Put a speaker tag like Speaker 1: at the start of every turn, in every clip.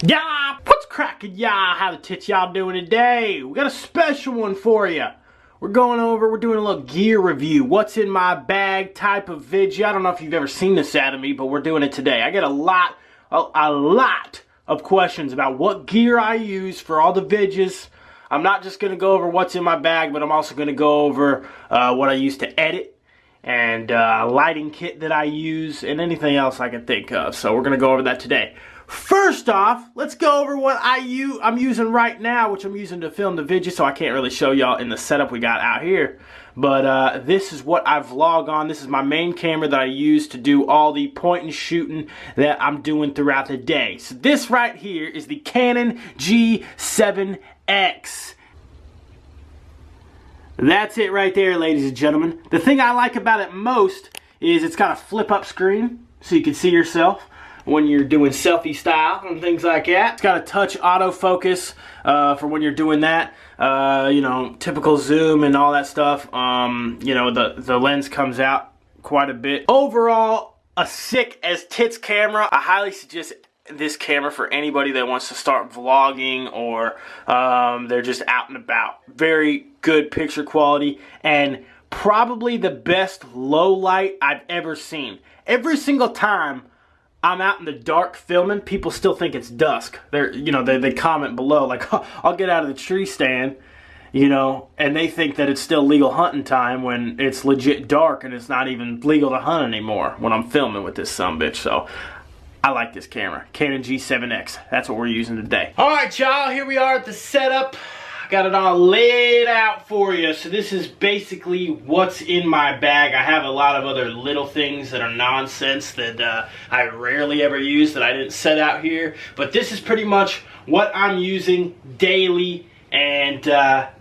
Speaker 1: Yeah, what's cracking, y'all? How the tits y'all doing today? We got a special one for you. We're doing a little gear review. What's in my bag type of video. I don't know if you've ever seen this out of me, but we're doing it today. I get a lot of questions about what gear I use for all the vidges. I'm not just going to go over what's in my bag, but I'm also going to go over what I use to edit and lighting kit that I use and anything else I can think of. So we're going to go over that today. First off, let's go over what I'm using right now, which I'm using to film the video, so I can't really show y'all in the setup we got out here. But this is what I vlog on. This is my main camera that I use to do all the point and shooting that I'm doing throughout the day. So this right here is the Canon G7X. That's it right there, ladies and gentlemen. The thing I like about it most is it's got a flip-up screen, so you can see yourself when you're doing selfie style and things like that. It's got a touch autofocus for when you're doing that. You know, typical zoom and all that stuff. You know, the lens comes out quite a bit. Overall, a sick as tits camera. I highly suggest this camera for anybody that wants to start vlogging or they're just out and about. Very good picture quality and probably the best low light I've ever seen. Every single time I'm out in the dark filming, people still think it's dusk. They comment below like, oh, I'll get out of the tree stand, you know, and they think that it's still legal hunting time when it's legit dark and it's not even legal to hunt anymore when I'm filming with this sumbitch. So I like this camera, Canon G7X. That's what we're using today. All right, y'all, here we are at the setup. Got it all laid out for you. So this is basically what's in my bag. I have a lot of other little things that are nonsense that I rarely ever use that I didn't set out here. But this is pretty much what I'm using daily, and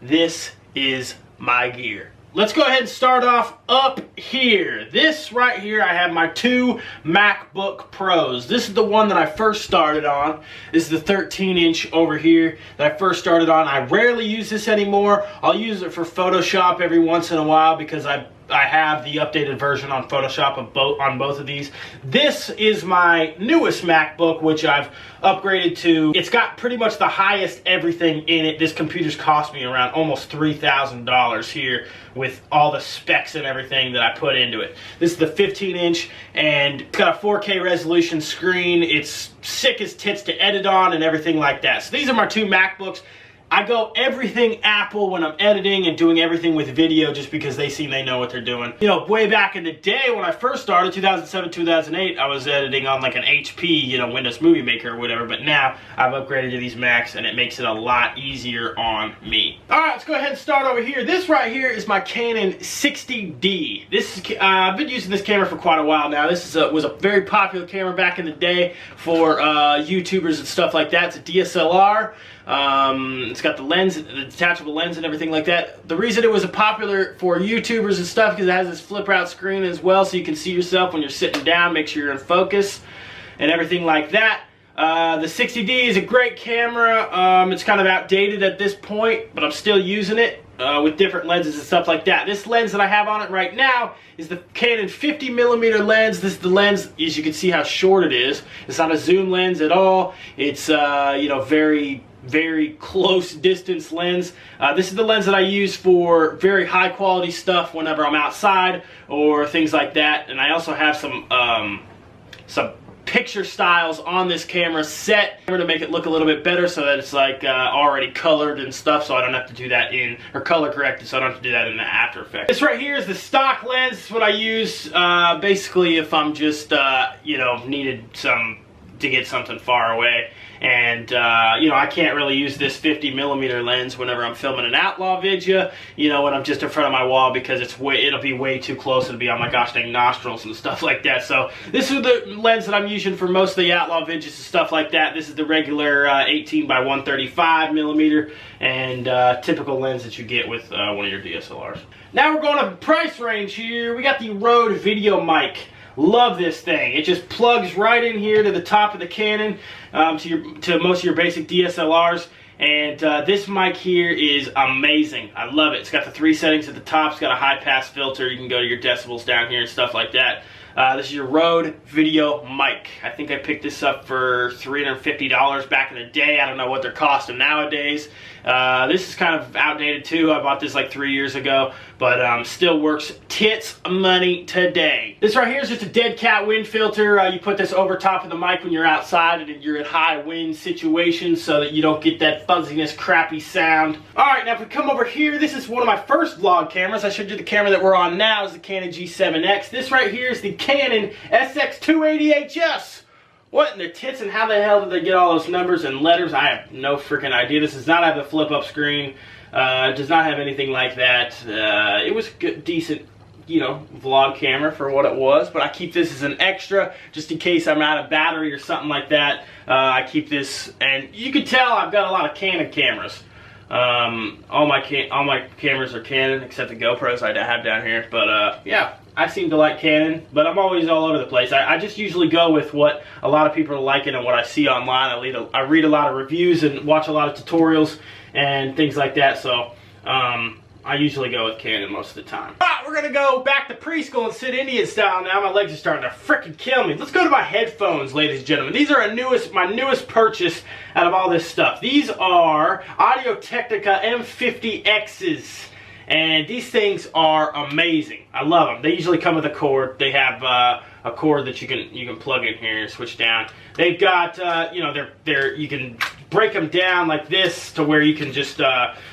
Speaker 1: this is my gear. Let's go ahead and start off up here. This right here, I have my two MacBook Pros. This is the one that I first started on. This is the 13-inch over here that I first started on. I rarely use this anymore. I'll use it for Photoshop every once in a while because I have the updated version on Photoshop on both of these. This is my newest MacBook, which I've upgraded to. It's got pretty much the highest everything in it. This computer's cost me around almost $3,000 here with all the specs and everything that I put into it. This is the 15-inch, and it's got a 4K resolution screen. It's sick as tits to edit on and everything like that. So these are my two MacBooks. I go everything Apple when I'm editing and doing everything with video just because they know what they're doing. You know, way back in the day when I first started, 2007, 2008, I was editing on like an HP, you know, Windows Movie Maker or whatever, but now I've upgraded to these Macs and it makes it a lot easier on me. Alright, let's go ahead and start over here. This right here is my Canon 60D. I've been using this camera for quite a while now. This was a very popular camera back in the day for YouTubers and stuff like that. It's a DSLR. It's got the lens, the detachable lens and everything like that. The reason it was popular for YouTubers and stuff because it has this flip out screen as well, so you can see yourself when you're sitting down, make sure you're in focus and everything like that. The 60D is a great camera. It's kind of outdated at this point, but I'm still using it with different lenses and stuff like that. This lens that I have on it right now is the Canon 50mm lens. This is the lens, as you can see how short it is. It's not a zoom lens at all. It's you know, very close distance lens. This is the lens that I use for very high quality stuff whenever I'm outside or things like that. And I also have some picture styles on this camera set to make it look a little bit better so that it's like already colored and stuff, so I don't have to do that or color corrected, so I don't have to do that in the After Effects. This right here is the stock lens. This is what I use basically if I'm just you know, needed to get something far away. And you know, I can't really use this 50mm lens whenever I'm filming an Outlaw video, you know, when I'm just in front of my wall, because it'll be way too close. It'll be on my gosh dang nostrils and stuff like that. So this is the lens that I'm using for most of the Outlaw videos and stuff like that. This is the regular 18 by 135mm and typical lens that you get with one of your DSLRs. Now we're going up price range here. We got the Rode Video Mic. Love this thing. It just plugs right in here to the top of the Canon, to most of your basic DSLRs. And this mic here is amazing. I love it. It's got the 3 settings at the top. It's got a high pass filter. You can go to your decibels down here and stuff like that. This is your Rode video mic. I think I picked this up for $350 back in the day. I don't know what they're costing nowadays. This is kind of outdated too. I bought this like 3 years ago, but still works tits money today. This right here is just a dead cat wind filter. You put this over top of the mic when you're outside and you're in high wind situations so that you don't get that fuzziness, crappy sound. Alright, now if we come over here, this is one of my first vlog cameras. I showed you the camera that we're on now is the Canon G7X. This right here is the Canon SX280HS. What in the tits and how the hell did they get all those numbers and letters? I have no freaking idea. This does not have the flip-up screen. It does not have anything like that. It was a good, decent, you know, vlog camera for what it was, but I keep this as an extra just in case I'm out of battery or something like that. I keep this, and you can tell I've got a lot of Canon cameras. All my cameras are Canon except the GoPros I have down here, but yeah, I seem to like Canon, but I'm always all over the place. I just usually go with what a lot of people are liking and what I see online. I read a lot of reviews and watch a lot of tutorials and things like that, so I usually go with Canon most of the time. Alright, we're gonna go back to preschool and sit Indian style now. My legs are starting to frickin' kill me. Let's go to my headphones, ladies and gentlemen. These are my newest purchase out of all this stuff. These are Audio-Technica M50Xs. And these things are amazing. I love them. They usually come with a cord. They have a cord that you can plug in here and switch down. They've got you know, you can break them down like this to where you can just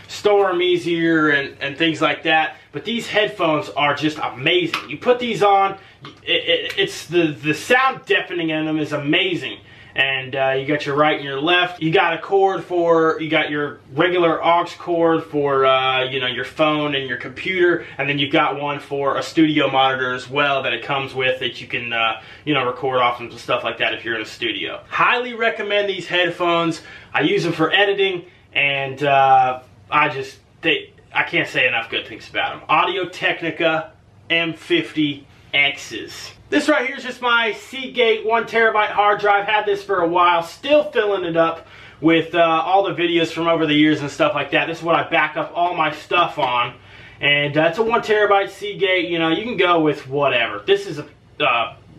Speaker 1: store them easier and things like that. But these headphones are just amazing. You put these on, it's the sound deafening in them is amazing. And you got your right and your left. You got a cord you got your regular aux cord for you know, your phone and your computer, and then you've got one for a studio monitor as well that it comes with that you can you know, record off and stuff like that if you're in a studio. Highly recommend these headphones. I use them for editing, and I can't say enough good things about them. Audio-Technica M50Xs. This right here is just my Seagate 1 terabyte hard drive. Had this for a while, still filling it up with all the videos from over the years and stuff like that. This is what I back up all my stuff on, and it's a 1 terabyte Seagate. You know, you can go with whatever. This is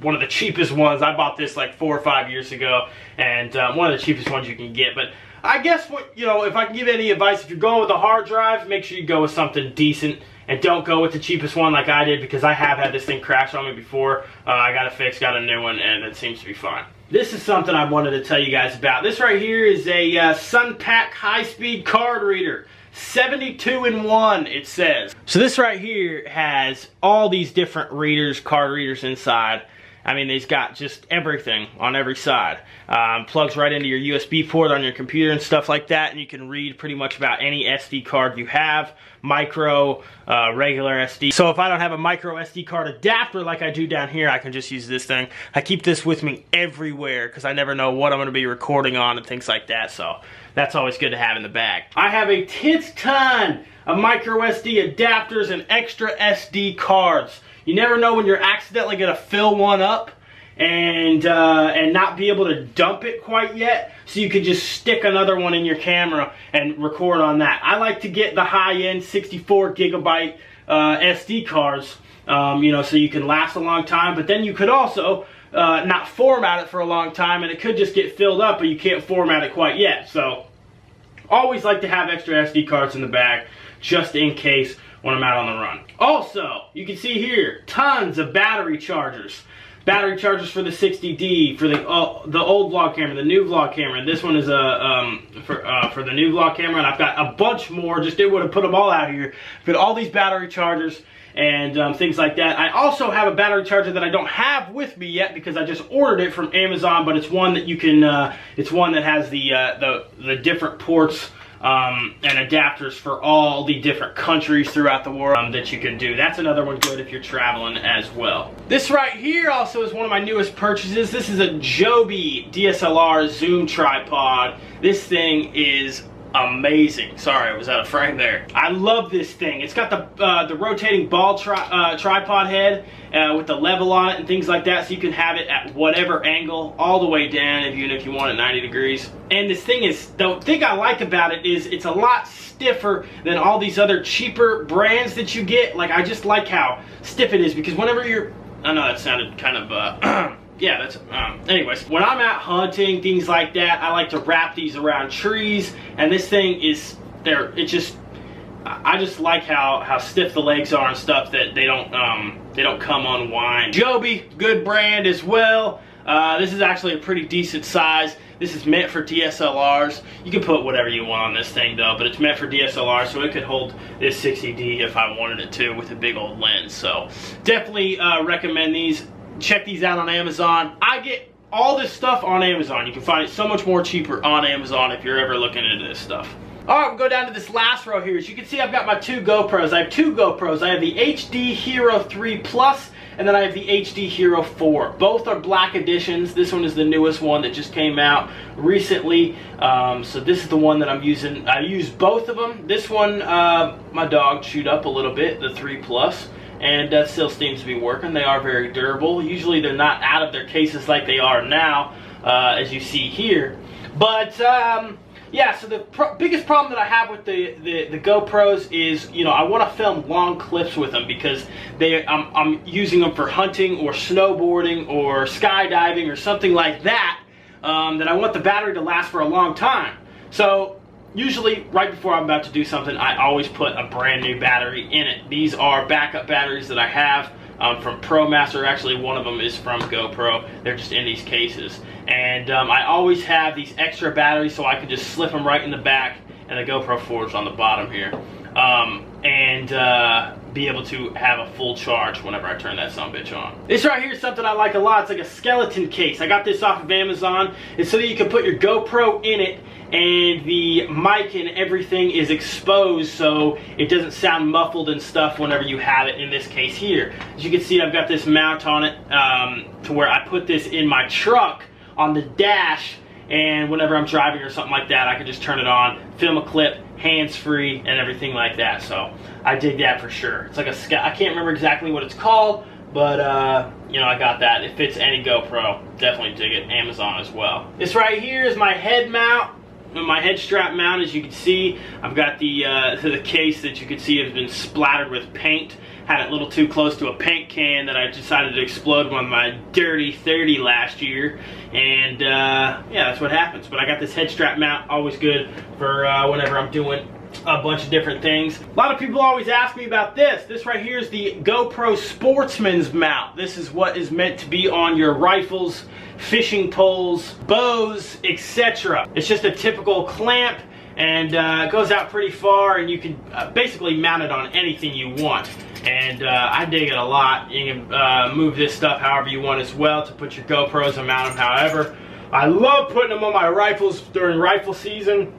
Speaker 1: one of the cheapest ones. I bought this like 4 or 5 years ago, and one of the cheapest ones you can get. But I guess you know, if I can give any advice, if you're going with a hard drive, make sure you go with something decent. And don't go with the cheapest one like I did, because I have had this thing crash on me before. I got it fixed, got a new one, and it seems to be fine. This is something I wanted to tell you guys about. This right here is a SunPack high-speed card reader. 72-in-1, it says. So this right here has all these different readers, card readers inside. I mean, they've got just everything on every side. Plugs right into your USB port on your computer and stuff like that, and you can read pretty much about any SD card you have, micro, regular SD. So if I don't have a micro SD card adapter like I do down here, I can just use this thing. I keep this with me everywhere because I never know what I'm going to be recording on and things like that, so that's always good to have in the bag. I have a ton of micro SD adapters and extra SD cards. You never know when you're accidentally going to fill one up and not be able to dump it quite yet, so you could just stick another one in your camera and record on that. I like to get the high-end 64 gigabyte SD cards, you know, so you can last a long time, but then you could also not format it for a long time, and it could just get filled up, but you can't format it quite yet. So always like to have extra SD cards in the bag just in case when I'm out on the run. Also, you can see here, tons of battery chargers. Battery chargers for the 60D, for the old vlog camera, the new vlog camera. This one is for the new vlog camera, and I've got a bunch more. Just didn't want to put them all out here. But all these battery chargers and things like that. I also have a battery charger that I don't have with me yet because I just ordered it from Amazon, but it's one that you can. It's one that has the different ports. And adapters for all the different countries throughout the world that you can do. That's another one good if you're traveling as well. This right here also is one of my newest purchases. This is a Joby DSLR zoom tripod. This thing is amazing. Sorry, I was out of frame there. I love this thing. It's got the rotating ball tripod head with the level on it and things like that, so you can have it at whatever angle, all the way down, even if you want it 90 degrees. And this thing is, the thing I like about it is it's a lot stiffer than all these other cheaper brands that you get. Like, I just like how stiff it is, because whenever you're I know that sounded kind of, yeah, that's, anyways. When I'm out hunting, things like that, I like to wrap these around trees, and this thing is, it just, I just like how stiff the legs are and stuff, that they don't come unwind. Joby, good brand as well. This is actually a pretty decent size. This is meant for DSLRs. You can put whatever you want on this thing though, but it's meant for DSLR, so it could hold this 60D if I wanted it to with a big old lens. So definitely recommend these. Check these out on Amazon. I get all this stuff on Amazon. You can find it so much more cheaper on Amazon if you're ever looking into this stuff. Alright, we'll go down to this last row here. As you can see, I've got my 2 GoPros. I have 2 GoPros. I have the HD Hero 3 Plus, and then I have the HD Hero 4. Both are black editions. This one is the newest one that just came out recently. So this is the one that I'm using. I use both of them. This one, my dog chewed up a little bit, the 3 Plus, and that still seems to be working. They are very durable. Usually they're not out of their cases like they are now, as you see here. But, yeah, so the biggest problem that I have with the GoPros is, you know, I want to film long clips with them because I'm using them for hunting or snowboarding or skydiving or something like that, that I want the battery to last for a long time. So usually right before I'm about to do something, I always put a brand new battery in it. These are backup batteries that I have from ProMaster. Actually, one of them is from GoPro. They're just in these cases. And I always have these extra batteries so I can just slip them right in the back, and the GoPro 4 is on the bottom here. Be able to have a full charge whenever I turn that sumbitch on. This right here is something I like a lot. It's like a skeleton case. I got this off of Amazon. It's so that you can put your GoPro in it, and the mic and everything is exposed so it doesn't sound muffled and stuff whenever you have it in this case here. As you can see, I've got this mount on it to where I put this in my truck on the dash, and whenever I'm driving or something like that, I can just turn it on, film a clip, hands-free, and everything like that. So I dig that for sure. It's like I can't remember exactly what it's called, but you know, I got that. It fits any GoPro. Definitely dig it. Amazon as well. This right here is my head mount. My head strap mount. As you can see, I've got the case that you can see has been splattered with paint. Had it a little too close to a paint can that I decided to explode with my dirty 30 last year, and yeah, that's what happens. But I got this head strap mount, always good for whenever I'm doing a bunch of different things. A lot of people always ask me about this. This right here is the GoPro Sportsman's mount. This is what is meant to be on your rifles, fishing poles, bows, etc. It's just a typical clamp, and it goes out pretty far, and you can basically mount it on anything you want. And I dig it a lot. You can move this stuff however you want as well to put your GoPros and mount them however. I love putting them on my rifles during rifle season,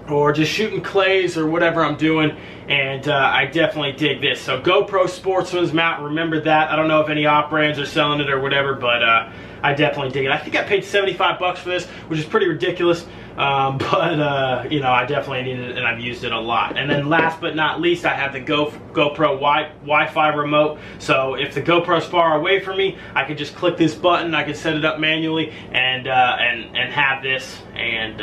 Speaker 1: or just shooting clays or whatever I'm doing, and I definitely dig this. So GoPro Sportsman's mount, remember that. I don't know if any op brands are selling it or whatever, but I definitely dig it. I think I paid 75 bucks for this, which is pretty ridiculous, but you know, I definitely need it, and I've used it a lot. And then last but not least, I have the GoPro Wi-Fi remote. So if the GoPro's far away from me, I can just click this button. I can set it up manually and have this, and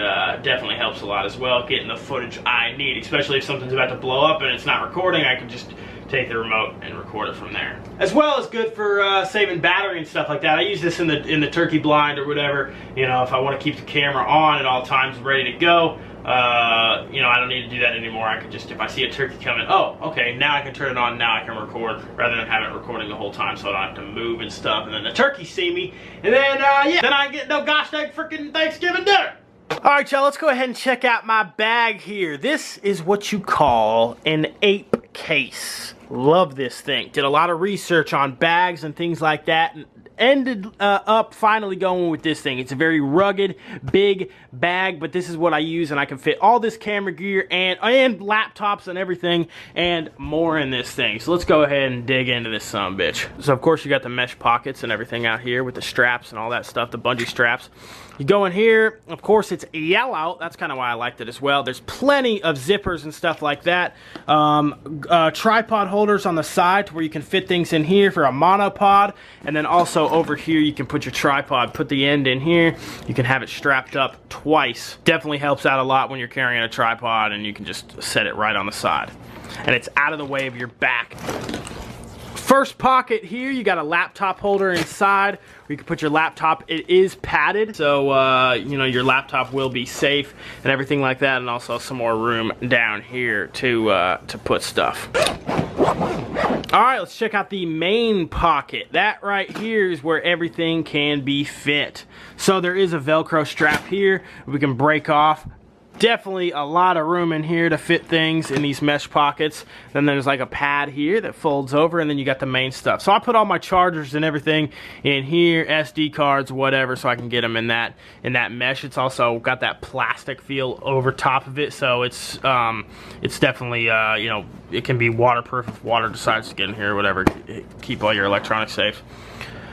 Speaker 1: definitely helps a lot as well, getting the footage I need, especially if something's about to blow up and it's not recording. I can just take the remote and record it from there. As well as good for saving battery and stuff like that. I use this in the turkey blind or whatever. You know, if I want to keep the camera on at all times, ready to go. You know, I don't need to do that anymore. I can just, if I see a turkey coming, oh, okay, now I can turn it on, now I can record, rather than have it recording the whole time so I don't have to move and stuff. And then the turkeys see me, and then, yeah, then I get no gosh dang freaking Thanksgiving dinner. Alright, y'all, let's go ahead and check out my bag here. This is what you call an ape case. Love this thing. Did a lot of research on bags and things like that, and ended up finally going with this thing. It's a very rugged, big bag, but this is what I use, and I can fit all this camera gear and laptops and everything and more in this thing. So let's go ahead and dig into this sumbitch. So of course you got the mesh pockets and everything out here with the straps and all that stuff, the bungee straps. You go in here, of course it's yellow, that's kind of why I liked it as well. There's plenty of zippers and stuff like that. Tripod holders on the side to where you can fit things in here for a monopod, and then also over here you can put your tripod, put the end in here. You can have it strapped up twice. Definitely helps out a lot when you're carrying a tripod, and you can just set it right on the side. And it's out of the way of your back. first pocket here, you got a laptop holder inside where you can put your laptop. It is padded, so you know, your laptop will be safe and everything like that, and also some more room down here to put stuff. All right, let's check out the main pocket. That right here is where everything can be fit. So there is a Velcro strap here we can break off. Definitely a lot of room in here to fit things in these mesh pockets. Then there's like a pad here that folds over, and then you got the main stuff. So I put all my chargers and everything in here, SD cards, whatever, so I can get them in that mesh. It's also got that plastic feel over top of it, so it's definitely you know, it can be waterproof if water decides to get in here or whatever. Keep all your electronics safe.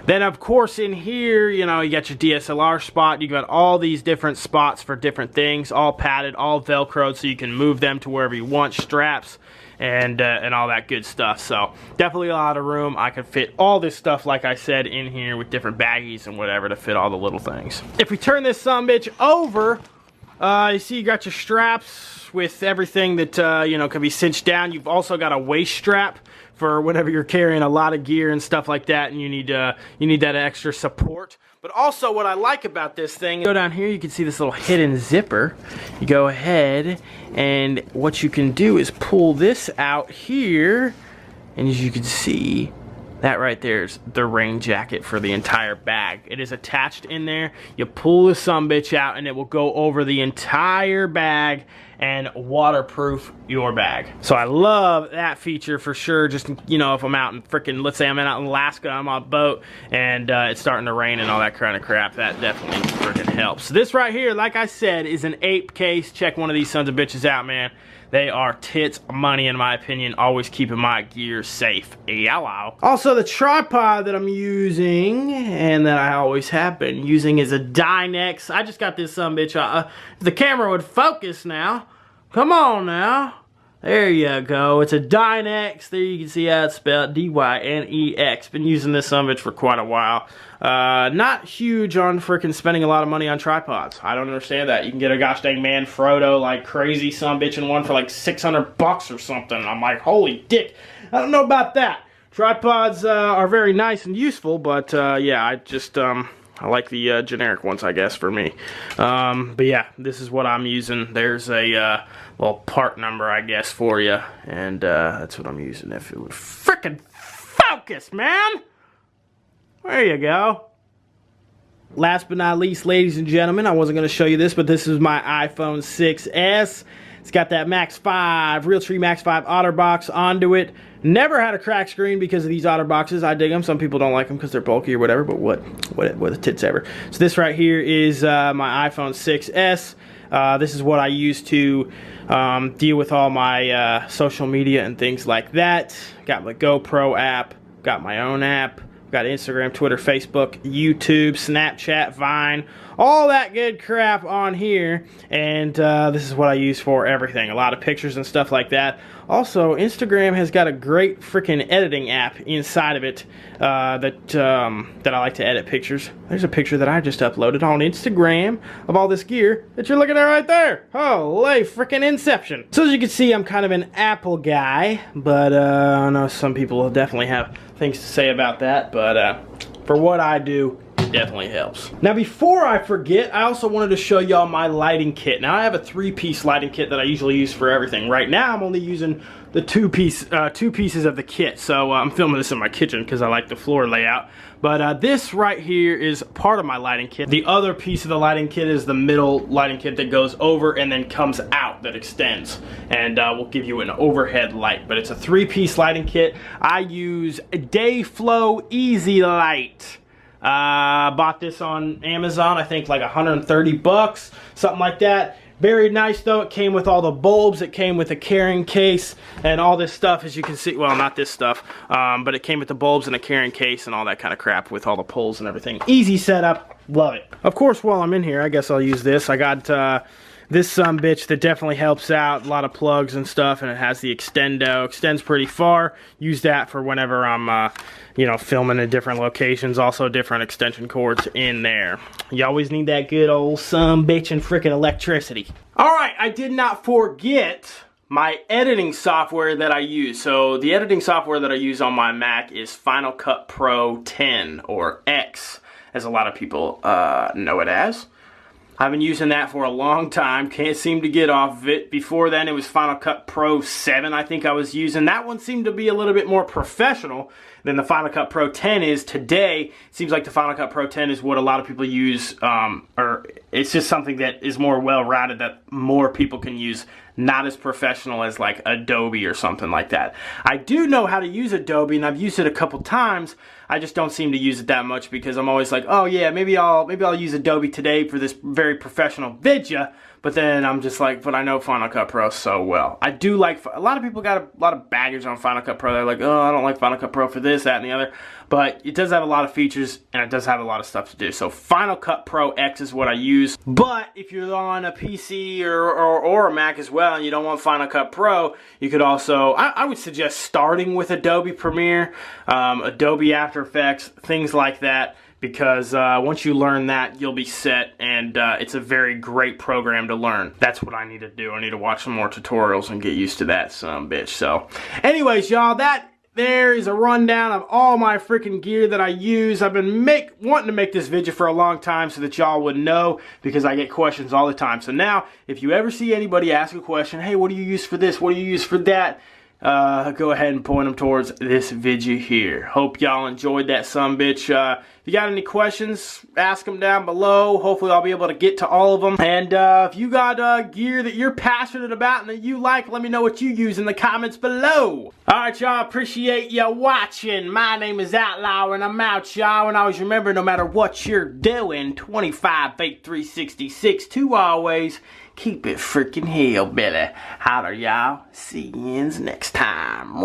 Speaker 1: Then, of course, in here, you know, you got your DSLR spot. You got all these different spots for different things, all padded, all Velcroed, so you can move them to wherever you want, straps, and all that good stuff. So, definitely a lot of room. I could fit all this stuff, like I said, in here with different baggies and whatever to fit all the little things. If we turn this sumbitch over, you see you got your straps with everything that, you know, can be cinched down. You've also got a waist strap for whenever you're carrying a lot of gear and stuff like that, and you need that extra support. But also, what I like about this thing, go down here, you can see this little hidden zipper. You go ahead, and what you can do is pull this out here, and as you can see, that right there is the rain jacket for the entire bag. It is attached in there. You pull the sumbitch out, and it will go over the entire bag and waterproof your bag. So I love that feature for sure. Just, you know, if I'm out in frickin', let's say I'm out in Alaska, I'm on a boat, and it's starting to rain and all that kind of crap, that definitely frickin' helps. This right here, like I said, is an ape case. Check one of these sons of bitches out, man. They are tits money, in my opinion. Always keeping my gear safe. Outlaw. Also, the tripod that I'm using, and that I always have been using, is a Dynex. I just got this sumbitch. If the camera would focus now. Come on now. There you go. It's a Dynex. There you can see how it's spelled. D-Y-N-E-X. Been using this sumbitch for quite a while. Not huge on frickin' spending a lot of money on tripods. I don't understand that. You can get a gosh dang Manfrotto like crazy sumbitch in one for like $600 or something. I'm like, holy dick. I don't know about that. Tripods are very nice and useful, but yeah, I just I like the generic ones, I guess, for me. But yeah, this is what I'm using. There's a little part number, I guess, for you. And that's what I'm using. If it would frickin' focus, man! There you go. Last but not least, ladies and gentlemen, I wasn't going to show you this, but this is my iPhone 6S. It's got that Max 5, Realtree Max 5 OtterBox onto it. Never had a crack screen because of these OtterBoxes. I dig them. Some people don't like them because they're bulky or whatever, but what the tits ever. So this right here is my iPhone 6S. This is what I use to deal with all my social media and things like that. Got my GoPro app, got my own app. Got Instagram, Twitter, Facebook, YouTube, Snapchat, Vine, all that good crap on here. And this is what I use for everything. A lot of pictures and stuff like that. Also, Instagram has got a great freaking editing app inside of it that I like to edit pictures. There's a picture that I just uploaded on Instagram of all this gear that you're looking at right there. Holy freaking inception. So as you can see, I'm kind of an Apple guy, but I know some people will definitely have things to say about that, but for what I do, it definitely helps. Now before I forget, I also wanted to show y'all my lighting kit. Now I have a 3-piece lighting kit that I usually use for everything. Right now I'm only using the two pieces of the kit, so I'm filming this in my kitchen because I like the floor layout. But this right here is part of my lighting kit. The other piece of the lighting kit is the middle lighting kit that goes over and then comes out, that extends, and will give you an overhead light. But it's a 3-piece lighting kit. I use Dayflow Easy Light. Bought this on Amazon, I think like 130 bucks, something like that. Very nice though. It came with all the bulbs, it came with a carrying case and all this stuff, as you can see. Well, not this stuff, but it came with the bulbs and a carrying case and all that kind of crap with all the poles and everything. Easy setup, love it. Of course, while I'm in here, I guess I'll use this. I got this sumbitch that definitely helps out. A lot of plugs and stuff, and it has the extendo. Extends pretty far. Use that for whenever I'm you know, filming in different locations. Also different extension cords in there. You always need that good old sumbitch and frickin' electricity. Alright, I did not forget my editing software that I use. So the editing software that I use on my Mac is Final Cut Pro 10, or X, as a lot of people know it as. I've been using that for a long time. Can't seem to get off of it. Before then, it was Final Cut Pro 7 I think I was using. That one seemed to be a little bit more professional than the Final Cut Pro 10 is today. It seems like the Final Cut Pro 10 is what a lot of people use, or it's just something that is more well-rounded that more people can use. Not as professional as like Adobe or something like that. I do know how to use Adobe, and I've used it a couple times. I just don't seem to use it that much because I'm always like, oh yeah, maybe I'll use Adobe today for this very professional video. But then I'm just like, but I know Final Cut Pro so well. I do like, a lot of people got a lot of baggage on Final Cut Pro. They're like, oh, I don't like Final Cut Pro for this, that, and the other. But it does have a lot of features, and it does have a lot of stuff to do. So Final Cut Pro X is what I use. But if you're on a PC or a Mac as well, and you don't want Final Cut Pro, you could also, I would suggest starting with Adobe Premiere, Adobe After Effects, things like that. Because once you learn that, you'll be set, and it's a very great program to learn. That's what I need to do. I need to watch some more tutorials and get used to that bitch. So, anyways, y'all, that there is a rundown of all my freaking gear that I use. I've been wanting to make this video for a long time so that y'all would know, because I get questions all the time. So now, if you ever see anybody ask a question, hey, what do you use for this? What do you use for that? Go ahead and point them towards this video here. Hope y'all enjoyed that sumbitch. If you got any questions, ask them down below. Hopefully I'll be able to get to all of them. And if you got gear that you're passionate about and that you like, let me know what you use in the comments below. Alright, y'all, appreciate you watching. My name is Outlaw, and I'm out, y'all. And always remember, no matter what you're doing, 25, 8, 366, to always keep it freaking hillbilly. Holler, y'all. See yous next time.